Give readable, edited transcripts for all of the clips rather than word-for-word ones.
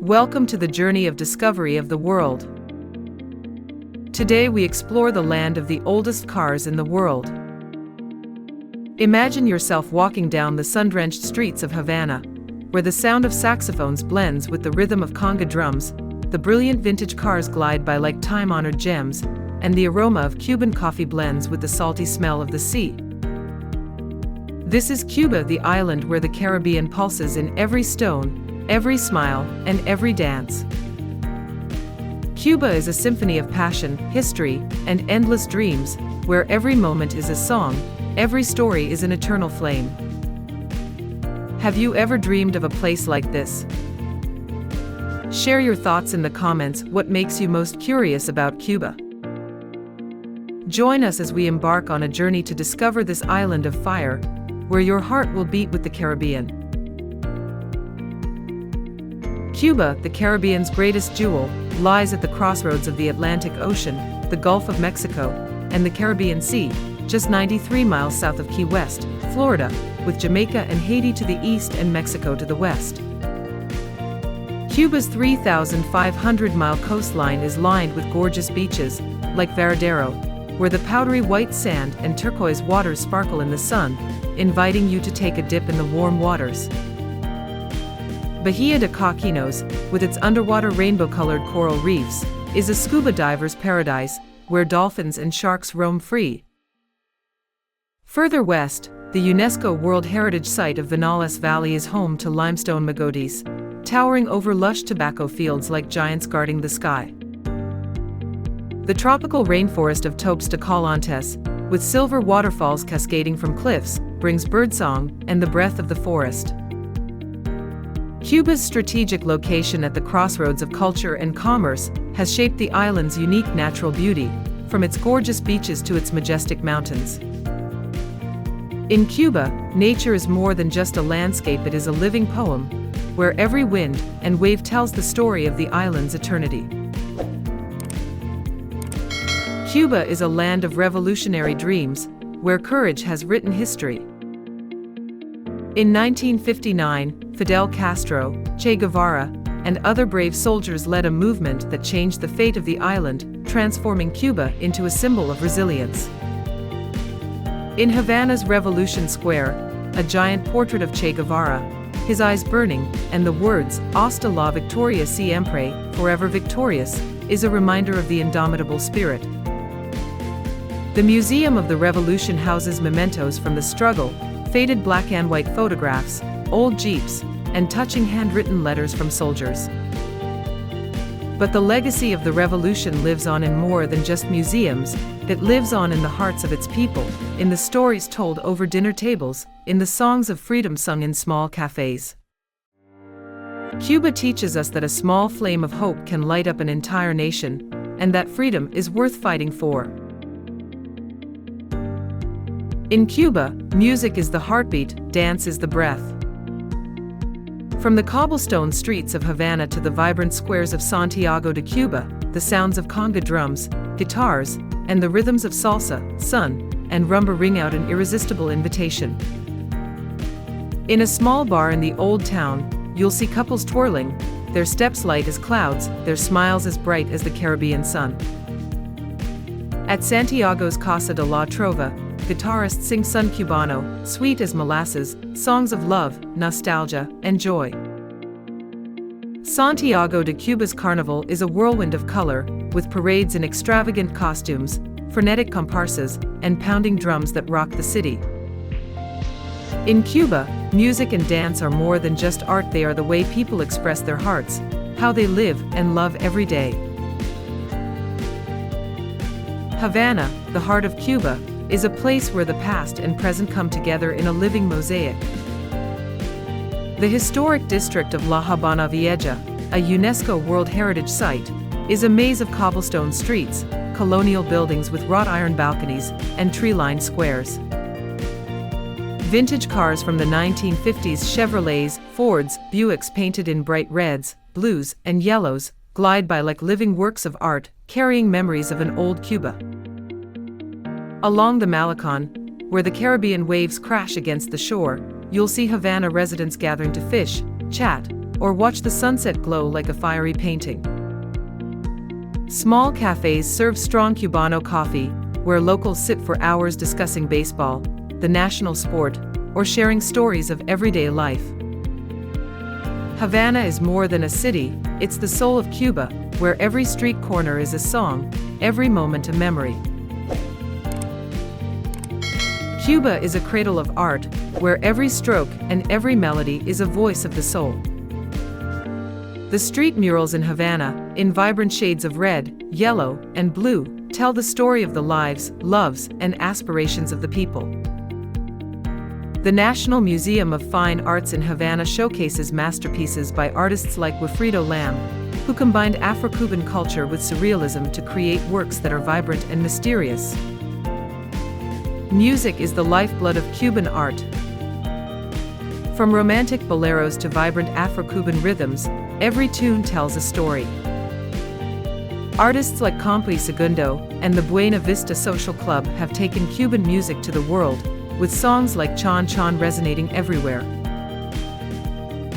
Welcome to the journey of discovery of the world. Today we explore the land of the oldest cars in the world. Imagine yourself walking down the sun-drenched streets of Havana, where the sound of saxophones blends with the rhythm of conga drums, the brilliant vintage cars glide by like time-honored gems, and the aroma of Cuban coffee blends with the salty smell of the sea. This is Cuba, the island where the Caribbean pulses in every stone, every smile, and every dance. Cuba is a symphony of passion, history, and endless dreams, where every moment is a song, every story is an eternal flame. Have you ever dreamed of a place like this? Share your thoughts in the comments. What makes you most curious about Cuba? Join us as we embark on a journey to discover this island of fire, where your heart will beat with the Caribbean. Cuba, the Caribbean's greatest jewel, lies at the crossroads of the Atlantic Ocean, the Gulf of Mexico, and the Caribbean Sea, just 93 miles south of Key West, Florida, with Jamaica and Haiti to the east and Mexico to the west. Cuba's 3,500-mile coastline is lined with gorgeous beaches, like Varadero, where the powdery white sand and turquoise waters sparkle in the sun, inviting you to take a dip in the warm waters. Bahia de Coquinos, with its underwater rainbow-colored coral reefs, is a scuba diver's paradise, where dolphins and sharks roam free. Further west, the UNESCO World Heritage Site of Vinales Valley is home to limestone magotes, towering over lush tobacco fields like giants guarding the sky. The tropical rainforest of Topes de Calantes, with silver waterfalls cascading from cliffs, brings birdsong and the breath of the forest. Cuba's strategic location at the crossroads of culture and commerce has shaped the island's unique natural beauty, from its gorgeous beaches to its majestic mountains. In Cuba, nature is more than just a landscape, it is a living poem, where every wind and wave tells the story of the island's eternity. Cuba is a land of revolutionary dreams, where courage has written history. In 1959, Fidel Castro, Che Guevara, and other brave soldiers led a movement that changed the fate of the island, transforming Cuba into a symbol of resilience. In Havana's Revolution Square, a giant portrait of Che Guevara, his eyes burning, and the words, "Hasta la victoria siempre," forever victorious, is a reminder of the indomitable spirit. The Museum of the Revolution houses mementos from the struggle, faded black and white photographs, old jeeps, and touching handwritten letters from soldiers. But the legacy of the revolution lives on in more than just museums. It lives on in the hearts of its people, in the stories told over dinner tables, in the songs of freedom sung in small cafes. Cuba teaches us that a small flame of hope can light up an entire nation, and that freedom is worth fighting for. In Cuba, music is the heartbeat, dance is the breath. From the cobblestone streets of Havana to the vibrant squares of Santiago de Cuba, the sounds of conga drums, guitars, and the rhythms of salsa, sun, and rumba ring out an irresistible invitation. In a small bar in the old town, you'll see couples twirling, their steps light as clouds, their smiles as bright as the Caribbean sun. At Santiago's Casa de la Trova, guitarists sing Son Cubano, sweet as molasses, songs of love, nostalgia, and joy. Santiago de Cuba's carnival is a whirlwind of color, with parades in extravagant costumes, frenetic comparsas, and pounding drums that rock the city. In Cuba, music and dance are more than just art, they are the way people express their hearts, how they live and love every day. Havana, the heart of Cuba, is a place where the past and present come together in a living mosaic. The historic district of La Habana Vieja, a UNESCO World Heritage Site, is a maze of cobblestone streets, colonial buildings with wrought iron balconies, and tree-lined squares. Vintage cars from the 1950s, Chevrolets, Fords, Buicks painted in bright reds, blues, and yellows, glide by like living works of art, carrying memories of an old Cuba. Along the Malecon, where the Caribbean waves crash against the shore, you'll see Havana residents gathering to fish, chat, or watch the sunset glow like a fiery painting. Small cafes serve strong Cubano coffee, where locals sit for hours discussing baseball, the national sport, or sharing stories of everyday life. Havana is more than a city, it's the soul of Cuba, where every street corner is a song, every moment a memory. Cuba is a cradle of art, where every stroke and every melody is a voice of the soul. The street murals in Havana, in vibrant shades of red, yellow, and blue, tell the story of the lives, loves, and aspirations of the people. The National Museum of Fine Arts in Havana showcases masterpieces by artists like Wilfredo Lam, who combined Afro-Cuban culture with surrealism to create works that are vibrant and mysterious. Music is the lifeblood of Cuban art. From romantic boleros to vibrant Afro-Cuban rhythms, every tune tells a story. Artists like Compli Segundo and the Buena Vista Social Club have taken Cuban music to the world, with songs like Chon Chon resonating everywhere.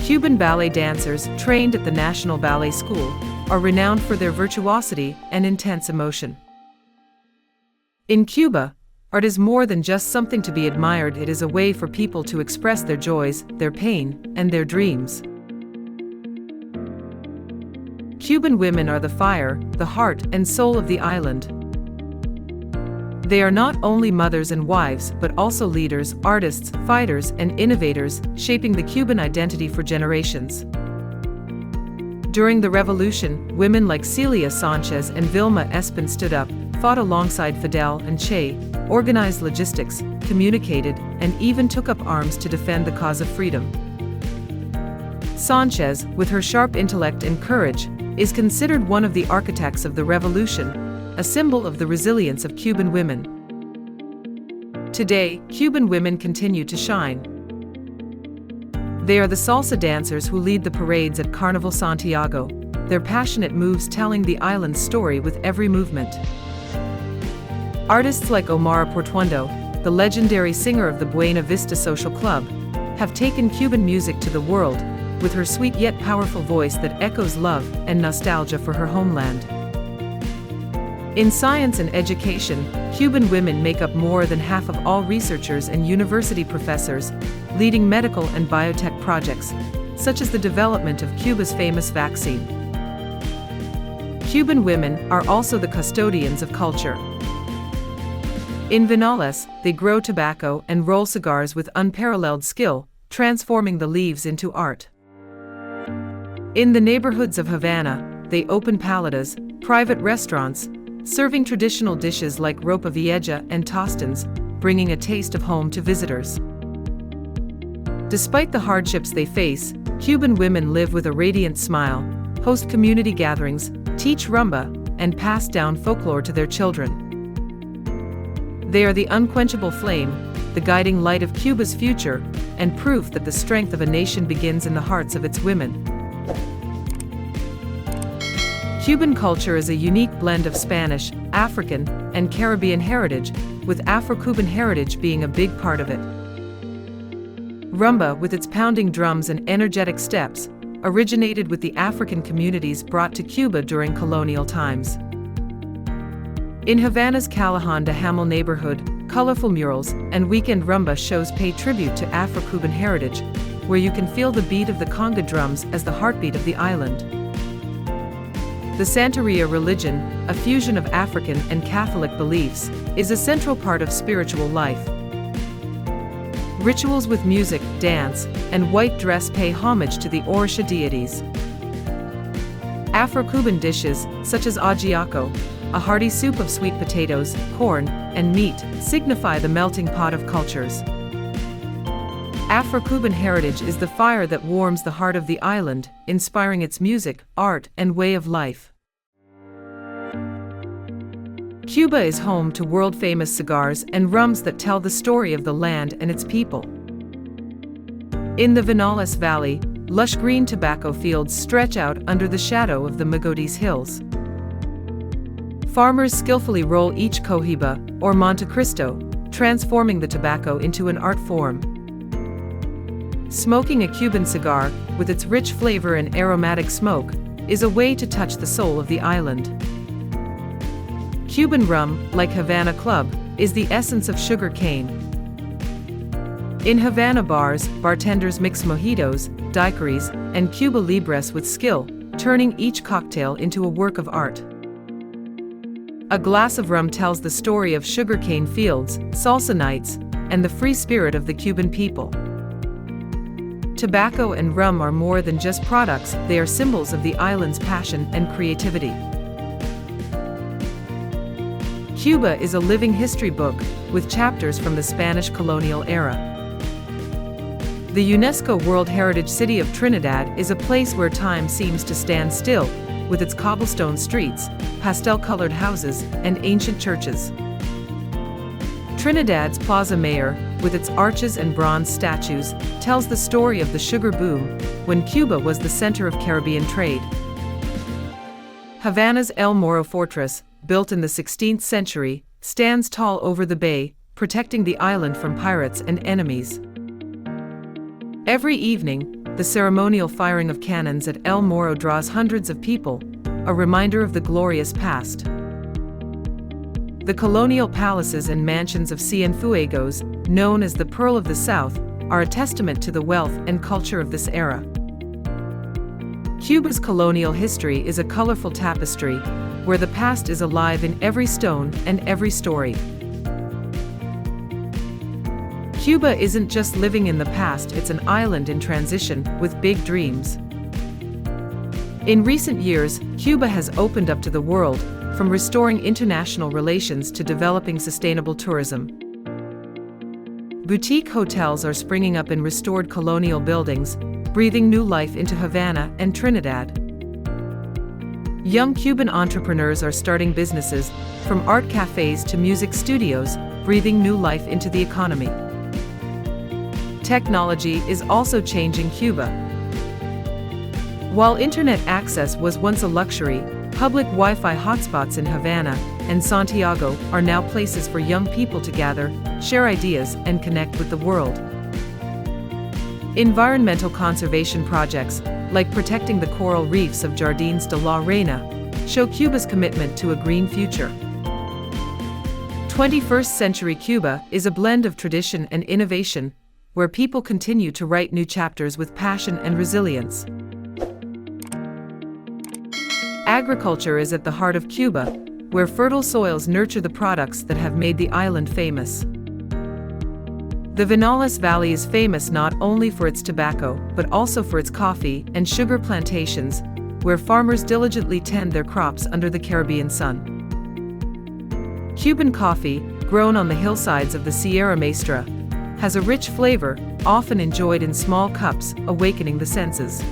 Cuban ballet dancers, trained at the National Ballet School, are renowned for their virtuosity and intense emotion. In Cuba, art is more than just something to be admired, it is a way for people to express their joys, their pain, and their dreams. Cuban women are the fire, the heart, and soul of the island. They are not only mothers and wives, but also leaders, artists, fighters, and innovators, shaping the Cuban identity for generations. During the revolution, women like Celia Sanchez and Vilma Espin stood up, fought alongside Fidel and Che, organized logistics, communicated, and even took up arms to defend the cause of freedom. Sanchez, with her sharp intellect and courage, is considered one of the architects of the revolution, a symbol of the resilience of Cuban women. Today, Cuban women continue to shine. They are the salsa dancers who lead the parades at Carnival Santiago, their passionate moves telling the island's story with every movement. Artists like Omar Portuondo, the legendary singer of the Buena Vista Social Club, have taken Cuban music to the world, with her sweet yet powerful voice that echoes love and nostalgia for her homeland. In science and education, Cuban women make up more than half of all researchers and university professors, leading medical and biotech projects, such as the development of Cuba's famous vaccine. Cuban women are also the custodians of culture. In Vinales, they grow tobacco and roll cigars with unparalleled skill, transforming the leaves into art. In the neighborhoods of Havana, they open paladas, private restaurants, serving traditional dishes like ropa vieja and tostines, bringing a taste of home to visitors. Despite the hardships they face, Cuban women live with a radiant smile, host community gatherings, teach rumba, and pass down folklore to their children. They are the unquenchable flame, the guiding light of Cuba's future, and proof that the strength of a nation begins in the hearts of its women. Cuban culture is a unique blend of Spanish, African, and Caribbean heritage, with Afro-Cuban heritage being a big part of it. Rumba, with its pounding drums and energetic steps, originated with the African communities brought to Cuba during colonial times. In Havana's Callejón de Hamel neighborhood, colorful murals and weekend rumba shows pay tribute to Afro-Cuban heritage, where you can feel the beat of the conga drums as the heartbeat of the island. The Santeria religion, a fusion of African and Catholic beliefs, is a central part of spiritual life. Rituals with music, dance, and white dress pay homage to the Orisha deities. Afro-Cuban dishes, such as ajiaco, a hearty soup of sweet potatoes, corn, and meat, signify the melting pot of cultures. Afro-Cuban heritage is the fire that warms the heart of the island, inspiring its music, art, and way of life. Cuba is home to world-famous cigars and rums that tell the story of the land and its people. In the Vinales Valley, lush green tobacco fields stretch out under the shadow of the Magotes Hills. Farmers skillfully roll each cohiba, or Monte Cristo, transforming the tobacco into an art form. Smoking a Cuban cigar, with its rich flavor and aromatic smoke, is a way to touch the soul of the island. Cuban rum, like Havana Club, is the essence of sugar cane. In Havana bars, bartenders mix mojitos, daiquiris, and Cuba Libres with skill, turning each cocktail into a work of art. A glass of rum tells the story of sugarcane fields, salsa nights, and the free spirit of the Cuban people. Tobacco and rum are more than just products, they are symbols of the island's passion and creativity. Cuba is a living history book, with chapters from the Spanish colonial era. The UNESCO World Heritage City of Trinidad is a place where time seems to stand still, with its cobblestone streets, pastel-colored houses, and ancient churches. Trinidad's Plaza Mayor, with its arches and bronze statues, tells the story of the sugar boom, when Cuba was the center of Caribbean trade. Havana's El Morro Fortress, built in the 16th century, stands tall over the bay, protecting the island from pirates and enemies. Every evening, the ceremonial firing of cannons at El Morro draws hundreds of people, a reminder of the glorious past. The colonial palaces and mansions of Cienfuegos, known as the Pearl of the South, are a testament to the wealth and culture of this era. Cuba's colonial history is a colorful tapestry, where the past is alive in every stone and every story. Cuba isn't just living in the past, it's an island in transition, with big dreams. In recent years, Cuba has opened up to the world, from restoring international relations to developing sustainable tourism. Boutique hotels are springing up in restored colonial buildings, breathing new life into Havana and Trinidad. Young Cuban entrepreneurs are starting businesses, from art cafes to music studios, breathing new life into the economy. Technology is also changing Cuba. While internet access was once a luxury, public Wi-Fi hotspots in Havana and Santiago are now places for young people to gather, share ideas, and connect with the world. Environmental conservation projects, like protecting the coral reefs of Jardines de la Reina, show Cuba's commitment to a green future. 21st century Cuba is a blend of tradition and innovation, where people continue to write new chapters with passion and resilience. Agriculture is at the heart of Cuba, where fertile soils nurture the products that have made the island famous. The Vinales Valley is famous not only for its tobacco, but also for its coffee and sugar plantations, where farmers diligently tend their crops under the Caribbean sun. Cuban coffee, grown on the hillsides of the Sierra Maestra, has a rich flavor, often enjoyed in small cups, awakening the senses.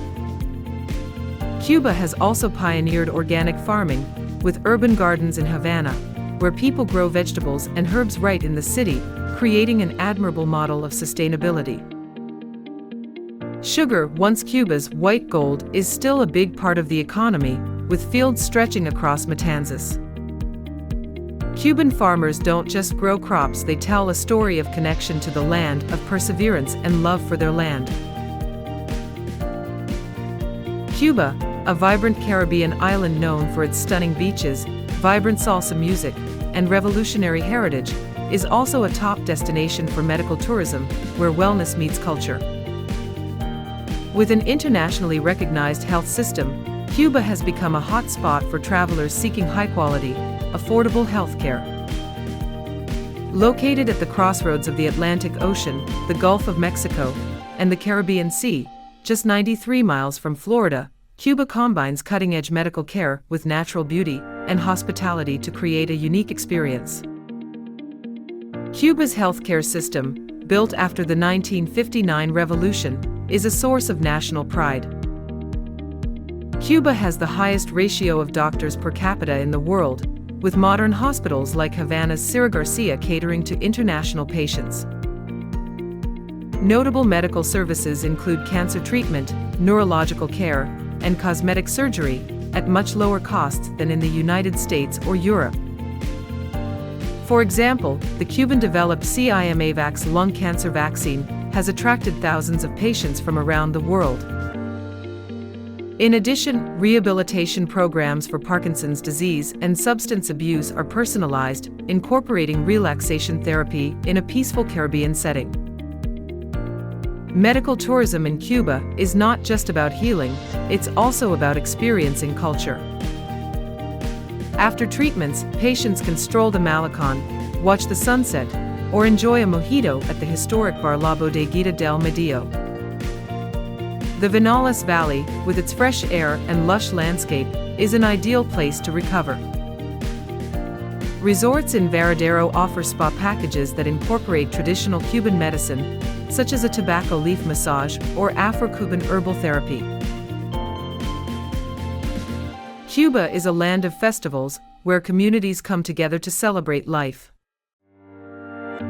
Cuba has also pioneered organic farming, with urban gardens in Havana, where people grow vegetables and herbs right in the city, creating an admirable model of sustainability. Sugar, once Cuba's white gold, is still a big part of the economy, with fields stretching across Matanzas. Cuban farmers don't just grow crops, they tell a story of connection to the land, of perseverance and love for their land. Cuba, a vibrant Caribbean island known for its stunning beaches, vibrant salsa music, and revolutionary heritage, is also a top destination for medical tourism, where wellness meets culture. With an internationally recognized health system, Cuba has become a hot spot for travelers seeking high-quality, affordable healthcare. Located at the crossroads of the Atlantic Ocean, the Gulf of Mexico, and the Caribbean Sea, just 93 miles from Florida, Cuba combines cutting-edge medical care with natural beauty and hospitality to create a unique experience. Cuba's healthcare system, built after the 1959 revolution, is a source of national pride. Cuba has the highest ratio of doctors per capita in the world, with modern hospitals like Havana's Sierra Garcia catering to international patients. Notable medical services include cancer treatment, neurological care, and cosmetic surgery, at much lower costs than in the United States or Europe. For example, the Cuban-developed CIMAVAX lung cancer vaccine has attracted thousands of patients from around the world. In addition, rehabilitation programs for Parkinson's disease and substance abuse are personalized, incorporating relaxation therapy in a peaceful Caribbean setting. Medical tourism in Cuba is not just about healing, it's also about experiencing culture. After treatments, patients can stroll the Malecon, watch the sunset, or enjoy a mojito at the historic bar La Bodeguita del Medio. The Vinales Valley, with its fresh air and lush landscape, is an ideal place to recover. Resorts in Varadero offer spa packages that incorporate traditional Cuban medicine, such as a tobacco leaf massage or Afro-Cuban herbal therapy. Cuba is a land of festivals, where communities come together to celebrate life.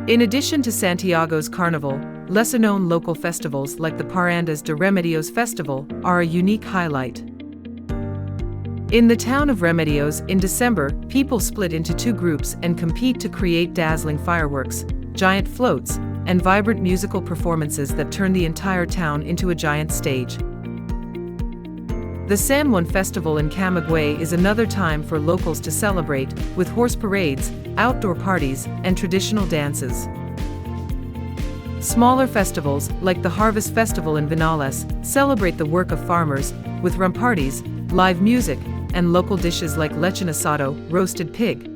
In addition to Santiago's Carnival, lesser-known local festivals like the Parrandas de Remedios Festival are a unique highlight. In the town of Remedios in December, people split into two groups and compete to create dazzling fireworks, giant floats, and vibrant musical performances that turn the entire town into a giant stage. The San Juan Festival in Camagüey is another time for locals to celebrate, with horse parades, outdoor parties, and traditional dances. Smaller festivals, like the Harvest Festival in Vinales, celebrate the work of farmers, with ramparties, live music, and local dishes like lechon asado, roasted pig.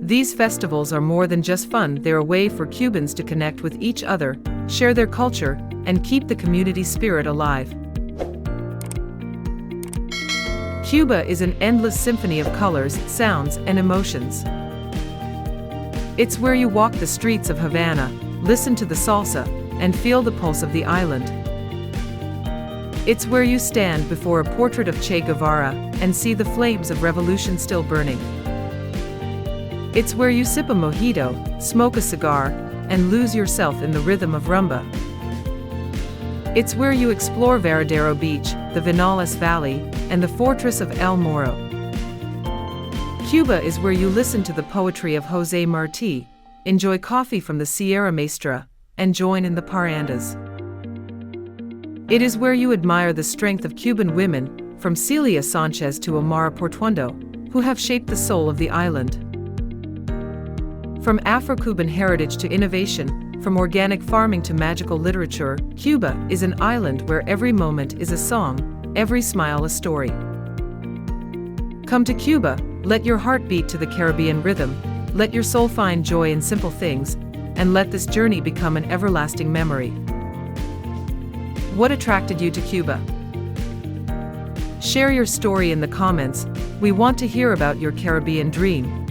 These festivals are more than just fun, they're a way for Cubans to connect with each other, share their culture, and keep the community spirit alive. Cuba is an endless symphony of colors, sounds, and emotions. It's where you walk the streets of Havana, listen to the salsa, and feel the pulse of the island. It's where you stand before a portrait of Che Guevara and see the flames of revolution still burning. It's where you sip a mojito, smoke a cigar, and lose yourself in the rhythm of rumba. It's where you explore Varadero Beach, the Vinales Valley, and the fortress of El Morro. Cuba is where you listen to the poetry of José Martí, enjoy coffee from the Sierra Maestra, and join in the parrandas. It is where you admire the strength of Cuban women, from Celia Sanchez to Omar Portuondo, who have shaped the soul of the island. From Afro-Cuban heritage to innovation, from organic farming to magical literature, Cuba is an island where every moment is a song, every smile a story. Come to Cuba, let your heart beat to the Caribbean rhythm, let your soul find joy in simple things, and let this journey become an everlasting memory. What attracted you to Cuba? Share your story in the comments. We want to hear about your Caribbean dream.